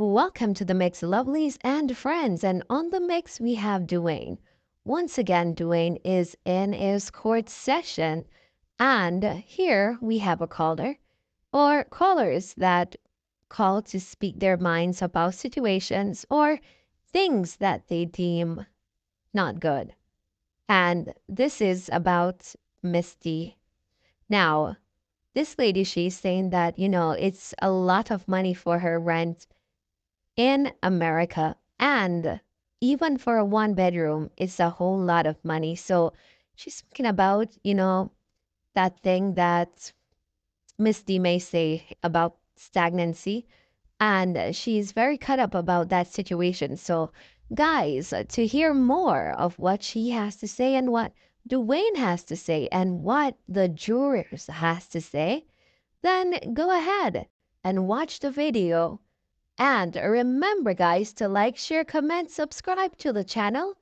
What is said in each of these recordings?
Welcome to the mix, lovelies and friends. And on the mix, we have Dwayne. Once again, Dwayne is in his court session. And here we have a caller or callers that call to speak their minds about situations or things that they deem not good. And this is about Misty. Now, this lady, she's saying that, it's a lot of money for her rent in America. And even for a one bedroom, it's a whole lot of money. So she's speaking about, that thing that Miss D may say about stagnancy. And she's very cut up about that situation. So, guys, to hear more of what she has to say and what Dwayne has to say and what the jurors has to say, then go ahead and watch the video and remember, guys, to like, share, comment, subscribe to the channel,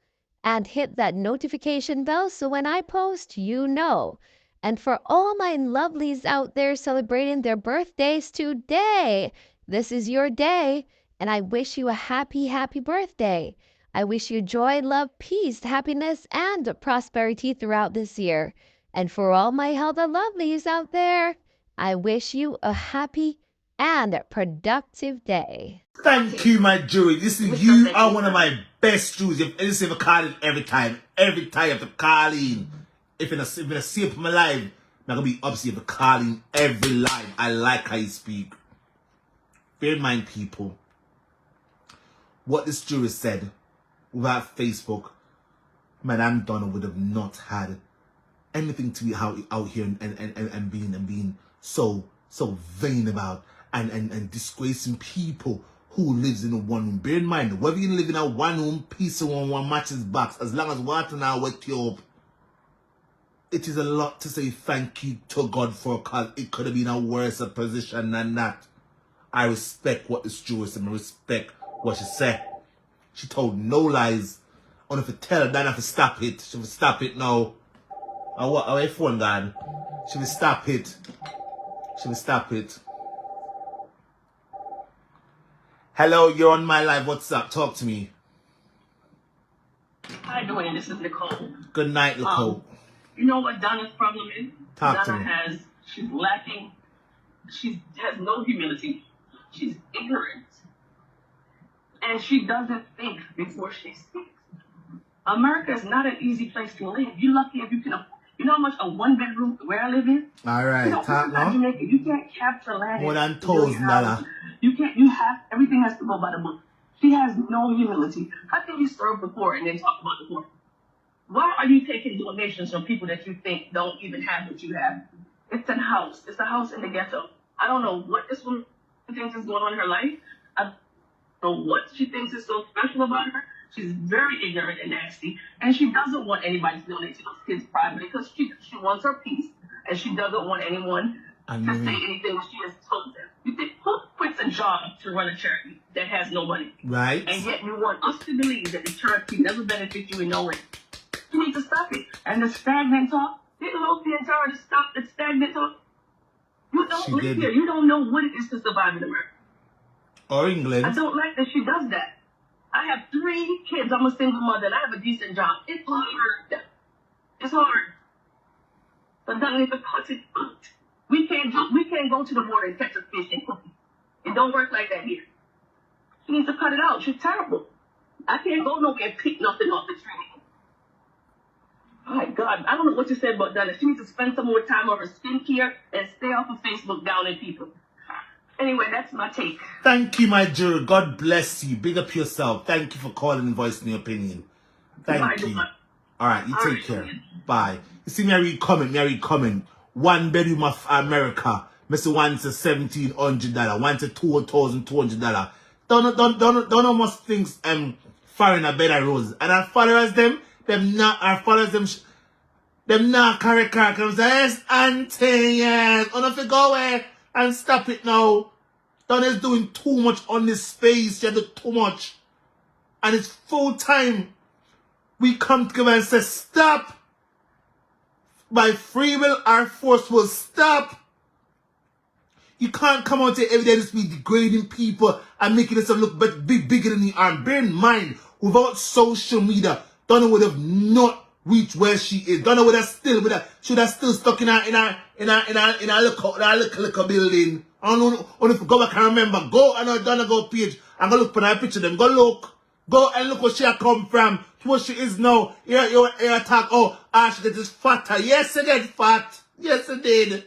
and hit that notification bell so when I post, you know. And for all my lovelies out there celebrating their birthdays today, this is your day, and I wish you a happy, happy birthday. I wish you joy, love, peace, happiness, and prosperity throughout this year. And for all my other lovelies out there, I wish you a happy and productive day. Thank you, my jury. Listen, you are one of my best juries. If anything, ever call in every time you have to call in. If in a see it from my live, I'm gonna be upset for calling every line. I like how you speak. Bear in mind, people, what this jury said without Facebook, Madame Donna would have not had anything to be out here and being so vain about and disgracing people who lives in a one room. Bear in mind, whether you live in a one room piece of one matches box, as long as water now wet you up, it is a lot to say thank you to God for, because it could have been a worse position than that. I respect what this juror said. I respect what she said. She told no lies. Only if you tell her, then have to stop it. She will stop it now. Our phone gone. She will stop it. She will stop it. Hello, you're on my live. What's up? Talk to me. Hi, Dwayne. This is Nicole. Good night, Nicole. You know what Donna's problem is? Talk to Donna me. she's lacking, she has no humility. She's ignorant. And she doesn't think before she speaks. America is not an easy place to live. You're lucky if you can, you know how much a one bedroom where I live in? All right, you know, talk now. Jamaica, you can't capture land. More than $1,000. Everything has to go by the book. She has no humility. How can you serve the poor and then talk about the poor? Why are you taking donations from people that you think don't even have what you have? It's a house. It's a house in the ghetto. I don't know what this woman thinks is going on in her life. I don't know what she thinks is so special about her. She's very ignorant and nasty, and she doesn't want anybody to donate to those kids privately because she wants her peace, and she doesn't want anyone to say anything that she has told them. You think who quits a job to run a charity that has no money? Right. And yet you want us to believe that the charity never benefits you in no way. You need to stop it. And the stagnant talk, didn't Lofi and Tara stop the stagnant talk? You don't live here. You don't know what it is to survive in America. Or England. I don't like that she does that. I have 3 kids. I'm a single mother, and I have a decent job. It's hard. It's hard. But don't even cut it out. We can't go to the water and catch a fish and cook it. It don't work like that here. She needs to cut it out. She's terrible. I can't go nowhere and pick nothing off the tree. Oh my God, I don't know what you said about Donna. She needs to spend some more time on her skincare and stay off of Facebook downing people. Anyway, that's my take. Thank you, my juror. God bless you. Big up yourself. Thank you for calling and voicing your opinion. Thank you. All right, you take care. Bye. You see, Mary comment. One bedroom of America. Mr. One's a $1,700. One's a $2,200. Don't almost things foreign a bed of roses. And our followers them not carry comes. Yes, auntie, yes. Oh, if you go away and stop it now. Donna's doing too much on this space. She do too much. And it's full time. We come together and say, stop. By free will, our force will stop. You can't come out here every day and just be degrading people and making yourself look bigger than you are. And bear in mind, without social media, Donna would have not reached where she is. Donna would have still, should have still stuck in her little building. I don't know if you go back and remember. Go on her Donna Go page and go look for that picture. Them go look. Go and look where she come from. To what she is now. You attack. Oh, she gets fatter. Yes, she get fat. Yes, she did.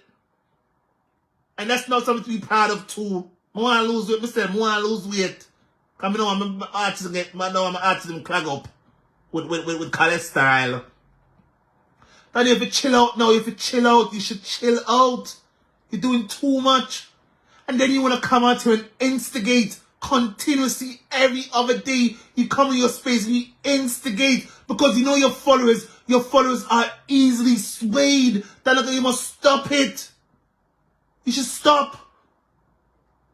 And that's not something to be proud of too. I want to lose weight. I said, I want to lose weight. Because I know I'm an autism clog up with cholesterol. And if you chill out now, if you chill out, you should chill out. You're doing too much. And then you want to come out here and instigate continuously every other day. You come in your space and you instigate because you know your followers are easily swayed. Then you must stop it. You should stop.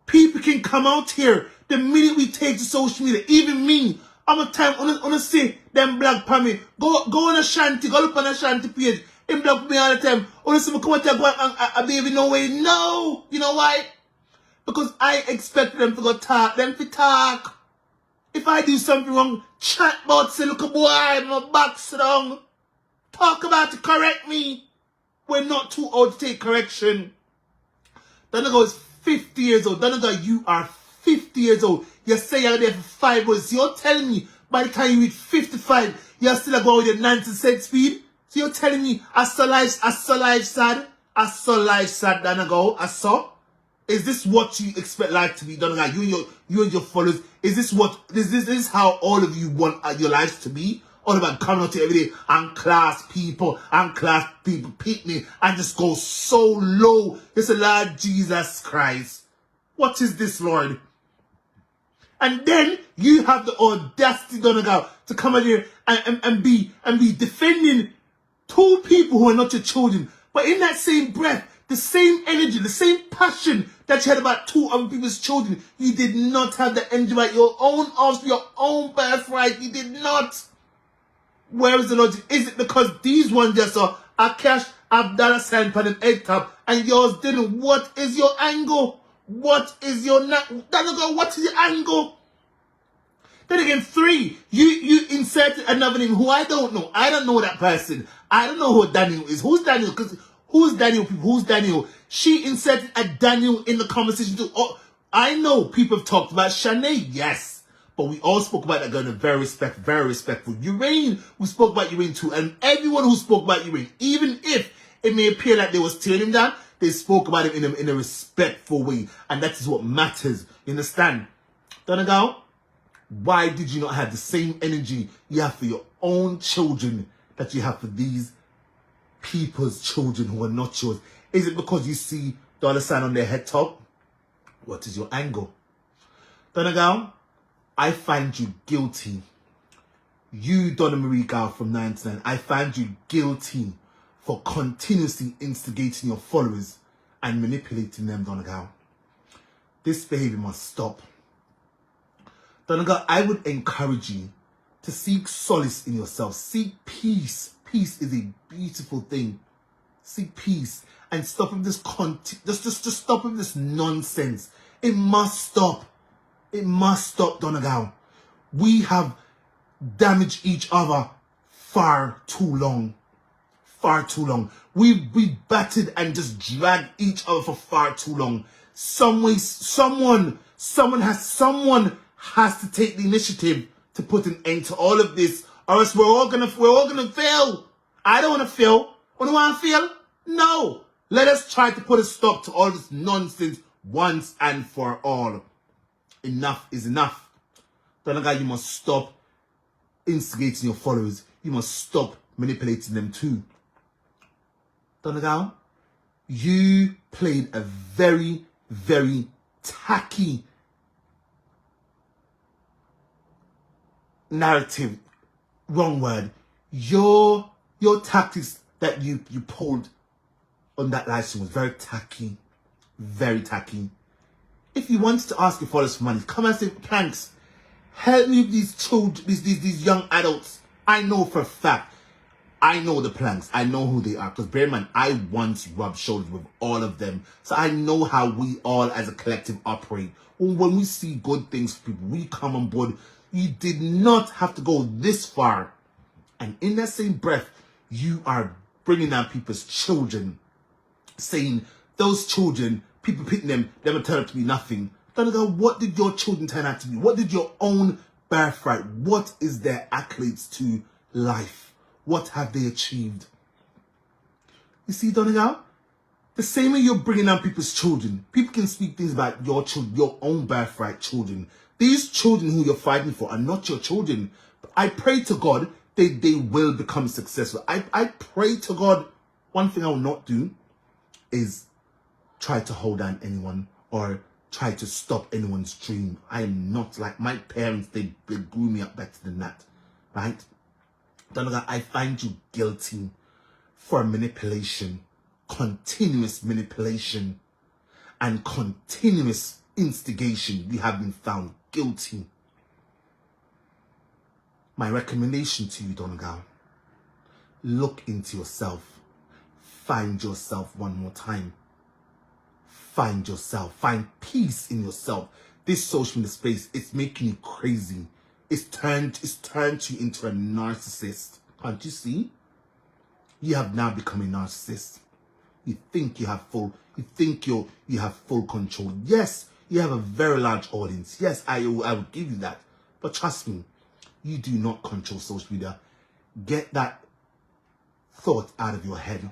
People can come out here the minute we take to social media. Even me, I'm a time on a say them black for me. Go on a shanty, go look on a shanty page. Him block me all the time. Honestly, me come out here go and baby no way. No, you know why? Because I expect them to go talk, them to talk. If I do something wrong, chat about say look a boy, my back's wrong. Talk about it, correct me. We're not too old to take correction. Donegal is 50 years old. Donegal, you are 50 years old. You say you're there for 5 years. You're telling me by the time you reach 55, you're still going with your 90% speed? So you're telling me I saw life sad, Donegal, I saw? Is this what you expect life to be, Donegal? You and your followers, is this how all of you want your lives to be? All about coming out here every day and class people pick me and just go so low. It's a Lord Jesus Christ. What is this, Lord? And then you have the audacity, Donegal, to come out here and be defending 2 people who are not your children. But in that same breath, the same energy, the same passion that you had about 2 other people's children, you did not have the energy about your own offspring, your own birthright. You did not. Where is the logic? Is it because these ones just saw a cash, a dollar sign for them egg top, and yours didn't? What is your angle? What is your what is your angle? Then again, 3, you inserted another name who I don't know. I don't know that person. I don't know who Daniel is. Who's Daniel? Because who's Daniel? Who's Daniel? She inserted a Daniel in the conversation too. Oh, I know people have talked about Shanae, yes. But we all spoke about that girl in a very respectful. Urain, we spoke about Urain too. And everyone who spoke about Urain, even if it may appear like they was tearing him down, they spoke about him in a respectful way. And that is what matters. You understand? Donegal, why did you not have the same energy you have for your own children that you have for these people's children who are not yours? Is it because you see dollar sign on their head top? What is your angle? Donegal, I find you guilty. You, Donna Marie Gal from 99, I find you guilty for continuously instigating your followers and manipulating them, Donegal. This behavior must stop. Donegal, I would encourage you to seek solace in yourself. Seek peace. Peace is a beautiful thing. Seek peace and stop with this just stop with this nonsense. It must stop. It must stop, Donegal. We have damaged each other far too long. Far too long. We battered and just dragged each other for far too long. Someone has to take the initiative to put an end to all of this, or else we're all gonna fail. I don't want to fail. I don't want to fail. No. Let us try to put a stop to all this nonsense once and for all. Enough is enough. Donegal, you must stop instigating your followers. You must stop manipulating them too. Donegal, you played a very, very tacky narrative. Wrong word. Your tactics that you pulled on that live stream was very tacky. Very tacky. If you wanted to ask your followers for money, come and say, thanks. Help me with these children, these young adults. I know for a fact. I know the planks. I know who they are. Because bear in mind, I once rubbed shoulders with all of them. So I know how we all as a collective operate. When we see good things for people, we come on board. You did not have to go this far. And in that same breath, you are bringing down people's children. Saying those children, people picking them will turn out to be nothing. Donegal, what did your children turn out to be? What did your own birthright? What is their accolades to life? What have they achieved? You see, Donegal, the same way you're bringing down people's children, people can speak things about your children, your own birthright children. These children who you're fighting for are not your children. But I pray to God they will become successful. I pray to God, one thing I will not do is try to hold down anyone or try to stop anyone's dream. I am not like my parents. They grew me up better than that, right? Donegal, I find you guilty for manipulation, continuous manipulation, and continuous instigation. You have been found guilty. My recommendation to you, Donegal, look into yourself. Find yourself one more time. Find yourself. Find peace in yourself. This social media space, it's making you crazy. It's turned you into a narcissist. Can't you see? You have now become a narcissist. You think you have full control. Yes, you have a very large audience. Yes, I will give you that. But trust me, you do not control social media. Get that thought out of your head.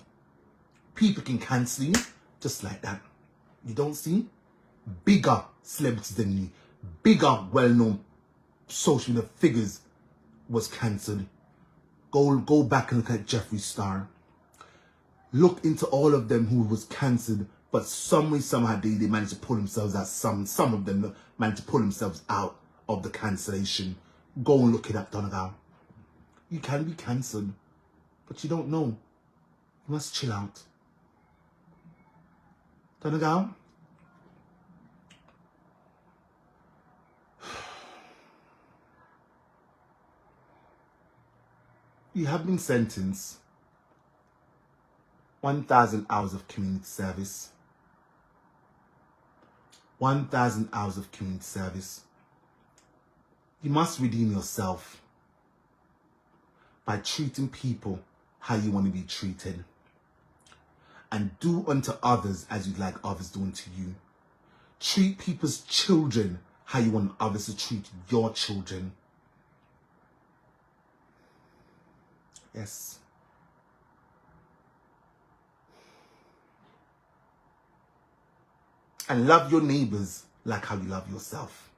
People can cancel you just like that. You don't see? Bigger celebrities than you, bigger well-known social media figures was cancelled. Go back and look at Jeffree Star. Look into all of them who was cancelled, but somehow they managed to pull themselves out. Some of them managed to pull themselves out of the cancellation. Go and look it up, Donegal. You can be cancelled, but you don't know. You must chill out. Donegal, you have been sentenced 1,000 hours of community service. 1,000 hours of community service. You must redeem yourself by treating people how you want to be treated. And do unto others as you'd like others do unto you. Treat people's children how you want others to treat your children. Yes. And love your neighbors like how you love yourself.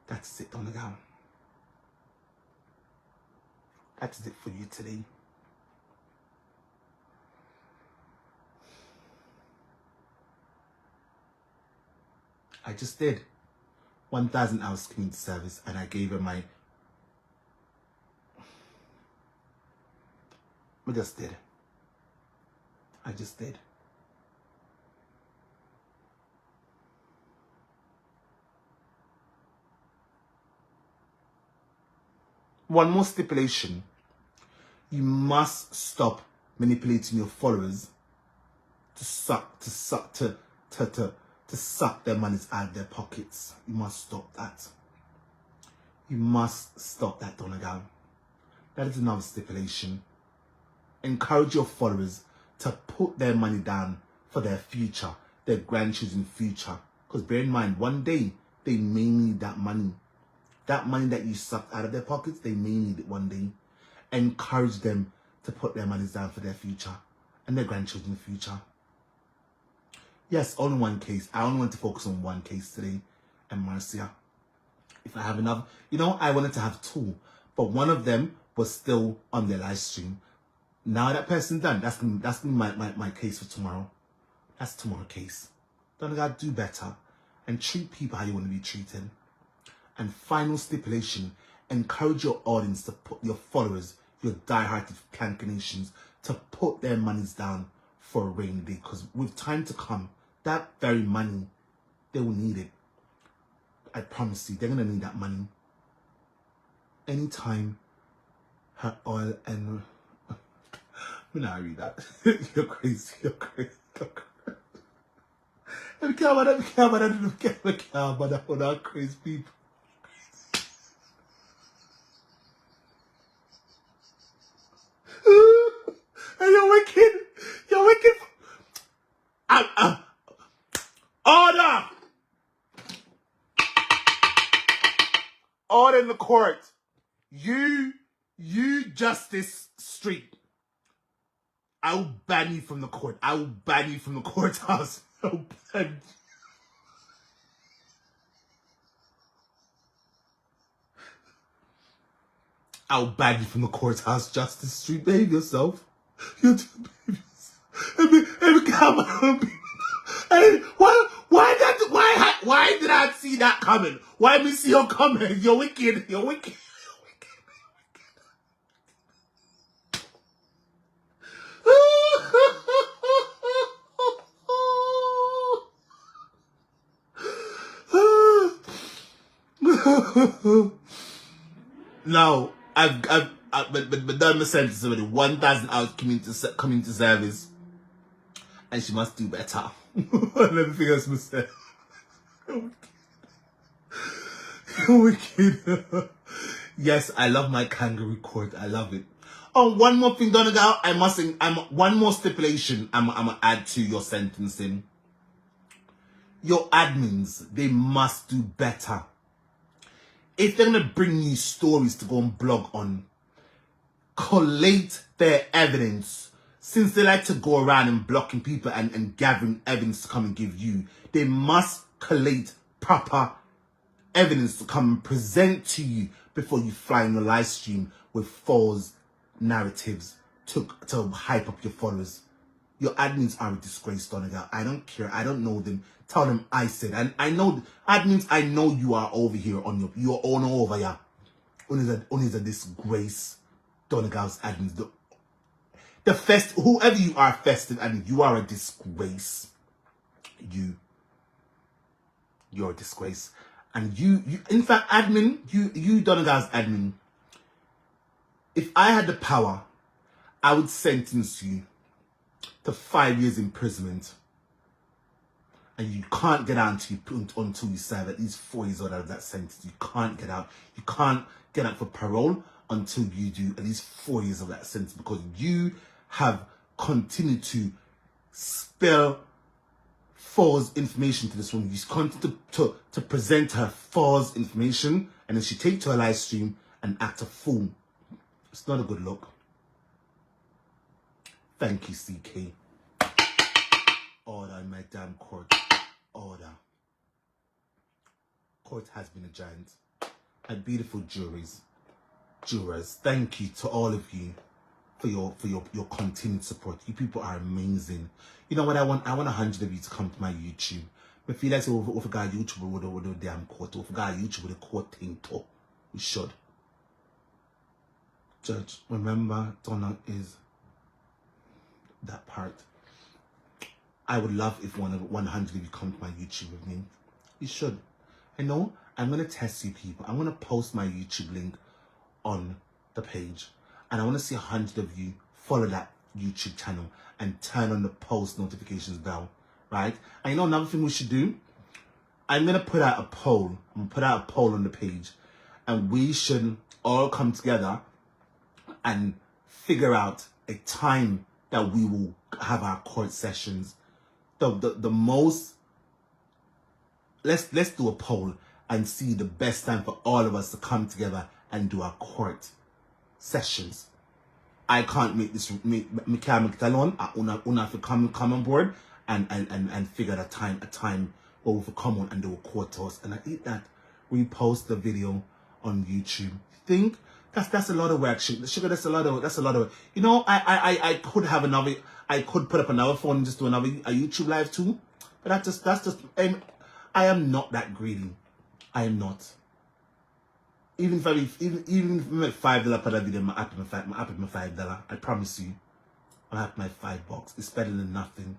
That's it, Donegal. That's it for you today. I just did 1,000 hours community service, and I gave her my. I just did. I just did. One more stipulation. You must stop manipulating your followers to suck their monies out of their pockets. You must stop that. You must stop that, Donegal. That is another stipulation. Encourage your followers to put their money down for their future, their grandchildren's future. Because bear in mind, one day they may need that money. That money that you sucked out of their pockets, they may need it one day. Encourage them to put their money down for their future and their grandchildren's future. Yes, only one case. I only want to focus on one case today, and Marcia. If I have another, I wanted to have two, but one of them was still on their live stream. Now that person's done, that's gonna be my case for tomorrow. That's tomorrow's case. Donegal, do better and treat people how you want to be treated. And final stipulation, encourage your audience to put your followers, your die-hearted Clank Nations, to put their monies down for a rainy day. Because with time to come, that very money, they will need it. I promise you, they're going to need that money. Anytime her oil and... I'm not read that. You're crazy, you're crazy, you're crazy. I can't about that crazy people. You're wicked. You're wicked. Order! Order in the court. You Justice Street. I will ban you from the court. I will ban you from the courthouse. I'll ban you from the courthouse, Justice Street. Behave yourself. You do behave yourself. Hey, why did I see that coming? Why me see you coming? You're wicked. You're wicked. Now, I've done my sentence already. 1,000 hours community service, and she must do better. Everything else must say. You're wicked. Yes, I love my kangaroo court. I love it. Oh, one more thing, Donegal. One more stipulation I'm gonna add to your sentencing. Your admins, they must do better. If they're gonna bring you stories to go and blog on, collate their evidence. Since they like to go around and blocking people and gathering evidence to come and give you, they must collate proper evidence to come and present to you before you fly in the live stream with false narratives to hype up your followers. Your admins are a disgrace, Donegal. I don't care. I don't know them. Tell them I said. And I know admins. I know you are over here on you're on over here. Only is a disgrace, Donegal's admins. Whoever you are, festive admin, you are a disgrace. You're a disgrace. And you in fact, admin, you Donegal's admin, if I had the power, I would sentence you to 5 years imprisonment. And you can't get out until you serve at least 4 years out of that sentence. You can't get out. You can't get out for parole until you do at least 4 years of that sentence, because you have continued to spill false information to this woman. You continue to present her false information, and then she take to her live stream and act a fool. It's not a good look. Thank you, CK. Order in my damn court. Order. Court has been adjourned. And beautiful jurors, thank you to all of you for your continued support. You people are amazing. You know what I want? I want 100 of you to come to my YouTube. I feel like if a guy YouTube with a damn court, if a guy YouTube with a court thing too, we should. Judge, remember, Donna is that part. I would love if 100 of you come to my YouTube with me. You should. I know I'm going to test you people. I'm going to post my YouTube link on the page. And I want to see 100 of you follow that YouTube channel and turn on the post notifications bell. Right? And you know another thing we should do? I'm going to put out a poll. I'm going to put out a poll on the page. And we should all come together and figure out a time that we will have our court sessions. The most, let's do a poll and see the best time for all of us to come together and do our court sessions. I can't make this, me can't make it alone. Una have to come on board and figure out a time where we will come on and do a court toast. And I eat that, repost the video on YouTube. Think that's a lot of work. Sugar, that's a lot of. You know, I could have another. I could put up another phone and just do a YouTube live too. But that's just. I am not that greedy. I am not. Even if I make $5 per video, I'm happy with my $5. I promise you, I'm happy with my $5. It's better than nothing.